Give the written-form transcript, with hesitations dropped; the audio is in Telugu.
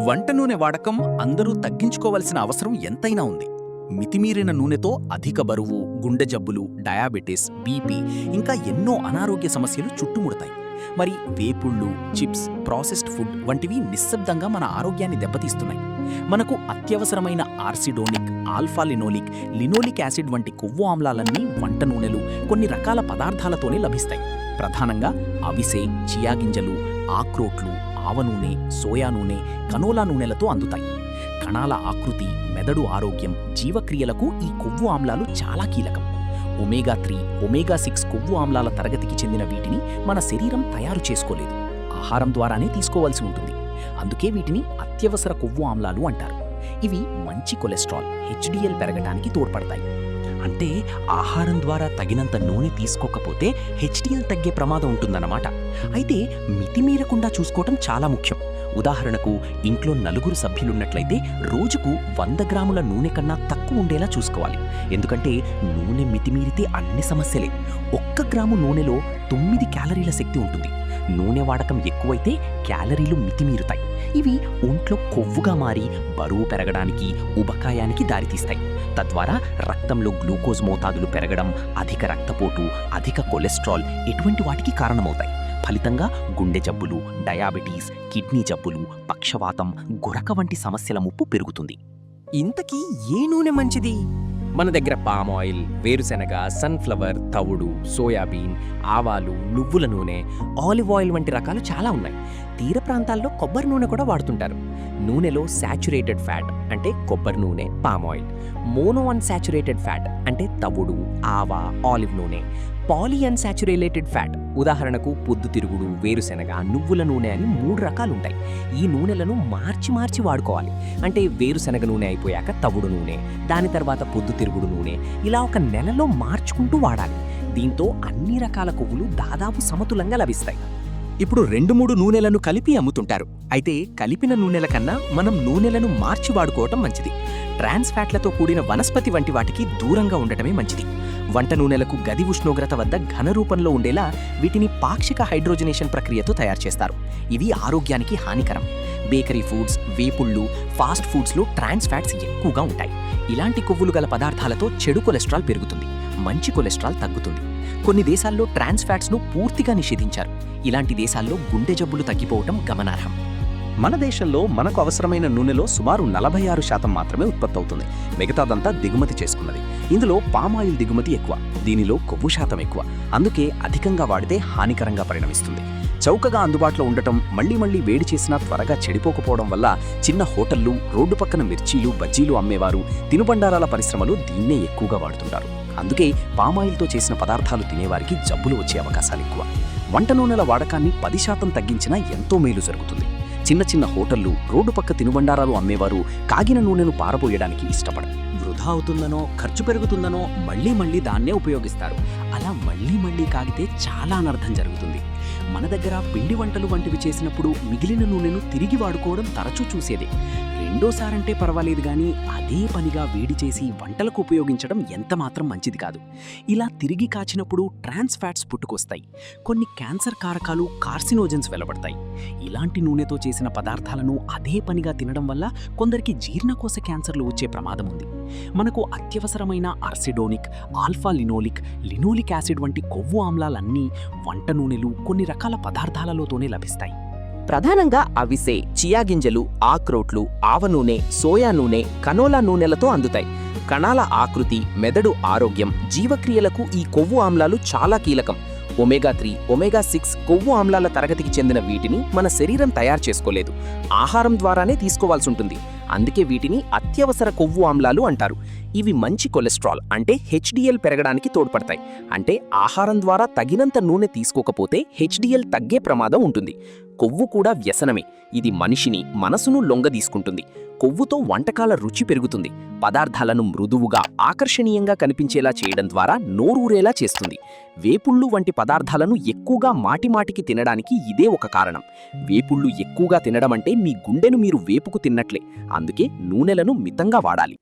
వంట నూనె వాడకం అందరూ తగ్గించుకోవలసిన అవసరం ఎంతైనా ఉంది. మితిమీరిన నూనెతో అధిక బరువు, గుండె జబ్బులు, డయాబెటిస్, బీపీ ఇంకా ఎన్నో అనారోగ్య సమస్యలు చుట్టుముడతాయి. మరి వేపుళ్ళు, చిప్స్, ప్రాసెస్డ్ ఫుడ్ వంటివి నిశ్శబ్దంగా మన ఆరోగ్యాన్ని దెబ్బతీస్తున్నాయి. మనకు అత్యవసరమైన ఆర్సిడోనిక్, ఆల్ఫా-లినోలిక్, లినోలిక్ యాసిడ్ వంటి కొవ్వు ఆమ్లాలన్నీ వంట నూనెలు, కొన్ని రకాల పదార్థాలతోనే లభిస్తాయి. ప్రధానంగా అవిసె, చియా గింజలు, ఆక్రోట్లు, ఆవ నూనె, సోయా నూనె, కనోలా నూనెలతో అందుతాయి. కణాల ఆకృతి, మెదడు ఆరోగ్యం, జీవక్రియలకు ఈ కొవ్వు ఆమ్లాలు చాలా కీలకం. ఒమేగా-3, ఒమేగా-6 కొవ్వు ఆమ్లాల తరగతికి చెందిన వీటిని మన శరీరం తయారు చేసుకోలేదు, ఆహారం ద్వారానే తీసుకోవాల్సి ఉంటుంది. అందుకే వీటిని అత్యవసర కొవ్వు ఆమ్లాలు అంటారు. ఇవి మంచి కొలెస్ట్రాల్, హెచ్డిఎల్ పెరగటానికి తోడ్పడతాయి. అంటే ఆహారం ద్వారా తగినంత నూనె తీసుకోకపోతే హెచ్డిఎల్ తగ్గే ప్రమాదం ఉంటుందన్నమాట. అయితే మితిమీరకుండా చూసుకోవటం చాలా ముఖ్యం. ఉదాహరణకు, ఇంట్లో 4 సభ్యులున్నట్లయితే రోజుకు 100 గ్రాముల నూనె కన్నా తక్కువ ఉండేలా చూసుకోవాలి. ఎందుకంటే నూనె మితిమీరితే అన్ని సమస్యలే. 1 గ్రాము నూనెలో 9 క్యాలరీల శక్తి ఉంటుంది. నూనె వాడకం ఎక్కువైతే క్యాలరీలు మితిమీరుతాయి. ఇవి ఒంట్లో కొవ్వుగా మారి బరువు పెరగడానికి, ఉబకాయానికి దారితీస్తాయి. తద్వారా రక్తంలో గ్లూకోజ్ మోతాదులు పెరగడం, అధిక రక్తపోటు, అధిక కొలెస్ట్రాల్ ఇటువంటి వాటికి కారణమవుతాయి. ఫలితంగా గుండె జబ్బులు, డయాబెటీస్, కిడ్నీ జబ్బులు, పక్షవాతం, గురక వంటి సమస్యల ముప్పు పెరుగుతుంది. ఇంతకీ ఏ నూనె మంచిది? మన దగ్గర పామ్ ఆయిల్, వేరుశెనగ, సన్ఫ్లవర్, తవుడు, సోయాబీన్, ఆవాలు, నువ్వుల నూనె, ఆలివ్ ఆయిల్ వంటి రకాలు చాలా ఉన్నాయి. తీర ప్రాంతాల్లో కొబ్బరి నూనె కూడా వాడుతుంటారు. నూనెలో సాచురేటెడ్ ఫ్యాట్ అంటే కొబ్బరి నూనె, palm oil, mono unsaturated fat అంటే తవుడు, ఆవ, ఆలివ్ నూనె, పాలీ అన్సాచురేటెడ్ ఫ్యాట్ ఉదాహరణకు పొద్దుతిరుగుడు, వేరుశెనగ, నువ్వుల నూనె అని 3 రకాలుంటాయి. ఈ నూనెలను మార్చి వాడుకోవాలి. అంటే వేరుశెనగ నూనె అయిపోయాక తవుడు నూనె, దాని తర్వాత పొద్దుతిరుగుడు నూనె, ఇలా ఒక నెలలో మార్చుకుంటూ వాడాలి. దీంతో అన్ని రకాల కొవ్వులు దాదాపు సమతులంగా లభిస్తాయి. ఇప్పుడు 2-3 నూనెలను కలిపి అమ్ముతుంటారు. అయితే కలిపిన నూనెల కన్నా మనం నూనెలను మార్చి వాడుకోవటం మంచిది. ట్రాన్స్ ఫ్యాట్లతో కూడిన వనస్పతి వంటి వాటికి దూరంగా ఉండటమే మంచిది. వంట నూనెలకు గది ఉష్ణోగ్రత వద్ద ఘన రూపంలో ఉండేలా వీటిని పాక్షిక హైడ్రోజనేషన్ ప్రక్రియతో తయారు చేస్తారు. ఇవి ఆరోగ్యానికి హానికరం. బేకరీ ఫుడ్స్, వేపుళ్ళు, ఫాస్ట్ ఫుడ్స్లో ట్రాన్స్ ఫ్యాట్స్ ఎక్కువగా ఉంటాయి. ఇలాంటి కొవ్వులు గల పదార్థాలతో చెడు కొలెస్ట్రాల్ పెరుగుతుంది, మంచి కొలెస్ట్రాల్ తగ్గుతుంది. కొన్ని దేశాల్లో ట్రాన్స్ ఫ్యాట్స్ను పూర్తిగా నిషేధించారు. ఇలాంటి దేశాల్లో గుండె జబ్బులు తగ్గిపోవటం గమనార్హం. మన దేశంలో మనకు అవసరమైన నూనెలో సుమారు 46% మాత్రమే ఉత్పత్తి అవుతుంది. మిగతాదంతా దిగుమతి చేసుకున్నది. ఇందులో పామాయిల్ దిగుమతి ఎక్కువ, దీనిలో కొవ్వు శాతం ఎక్కువ. అందుకే అధికంగా వాడితే హానికరంగా పరిణమిస్తుంది. చౌకగా అందుబాటులో ఉండటం, మళ్లీ వేడి చేసినా త్వరగా చెడిపోకపోవడం వల్ల చిన్న హోటళ్లు, రోడ్డు పక్కన మిర్చీలు, బజ్జీలు అమ్మేవారు, తినుబండారాల పరిశ్రమలు దీన్నే ఎక్కువగా వాడుతుంటారు. అందుకే పామాయిల్తో చేసిన పదార్థాలు తినేవారికి జబ్బులు వచ్చే అవకాశాలు ఎక్కువ. వంట నూనెల వాడకాన్ని 10% తగ్గించినా ఎంతో మేలు జరుగుతుంది. చిన్న హోటళ్లు, రోడ్డు పక్క తినుబండారాలు అమ్మేవారు కాగిన నూనెను పారబోయడానికి ఇష్టపడరు. వృధా అవుతుందనో, ఖర్చు పెరుగుతుందనో మళ్లీ దాన్నే ఉపయోగిస్తారు. అలా మళ్లీ కాగితే చాలా అనర్థం జరుగుతుంది. మన దగ్గర పిండి వంటలు వంటివి చేసినప్పుడు మిగిలిన నూనెను తిరిగి వాడుకోవడం తరచూ చూసేదే. రెండోసారంటే పర్వాలేదు గానీ అదే పనిగా వేడి చేసి వంటలకు ఉపయోగించడం ఎంతమాత్రం మంచిది కాదు. ఇలా తిరిగి కాచినప్పుడు ట్రాన్స్ ఫ్యాట్స్ పుట్టుకొస్తాయి. కొన్ని క్యాన్సర్ కారకాలు, కార్సినోజన్స్ వెలువడతాయి. ఇలాంటి నూనెతో చేసిన పదార్థాలను అదే పనిగా తినడం వల్ల కొందరికి జీర్ణకోశ క్యాన్సర్లు వచ్చే ప్రమాదం ఉంది. మనకు అత్యవసరమైన ఆర్సిడోనిక్, ఆల్ఫా-లినోలిక్, లినోలిక్ యాసిడ్ వంటి కొవ్వు ఆమ్లాలన్నీ వంట నూనెలు, కొన్ని రకాల పదార్థాలలోనే లభిస్తాయి. ప్రధానంగా అవిసె, చియా గింజలు, ఆక్రోట్లు, ఆవ నూనె, సోయా నూనె, కనోలా నూనెలతో అందుతాయి. కణాల ఆకృతి, మెదడు ఆరోగ్యం, జీవక్రియలకు ఈ కొవ్వు ఆమ్లాలు చాలా కీలకం. ఒమేగా-3, ఒమేగా-6 కొవ్వు ఆమ్లాల తరగతికి చెందిన వీటిని మన శరీరం తయారు చేసుకోలేదు, ఆహారం ద్వారానే తీసుకోవాల్సి ఉంటుంది. అందుకే వీటిని అత్యవసర కొవ్వు ఆమ్లాలు అంటారు. ఇవి మంచి కొలెస్ట్రాల్ అంటే హెచ్డిఎల్ పెరగడానికి తోడ్పడతాయి. అంటే ఆహారం ద్వారా తగినంత నూనె తీసుకోకపోతే హెచ్డిఎల్ తగ్గే ప్రమాదం ఉంటుంది. కొవ్వు కూడా వ్యసనమే. ఇది మనిషిని, మనసును లొంగదీసుకుంటుంది. కొవ్వుతో వంటకాల రుచి పెరుగుతుంది. పదార్థాలను మృదువుగా, ఆకర్షణీయంగా కనిపించేలా చేయడం ద్వారా నోరూరేలా చేస్తుంది. వేపుళ్ళు వంటి పదార్థాలను ఎక్కువగా మాటిమాటికి తినడానికి ఇదే ఒక కారణం. వేపుళ్ళు ఎక్కువగా తినడం అంటే మీ గుండెను మీరు వేపుకు తిన్నట్లే. అందుకే నూనెలను మితంగా వాడాలి.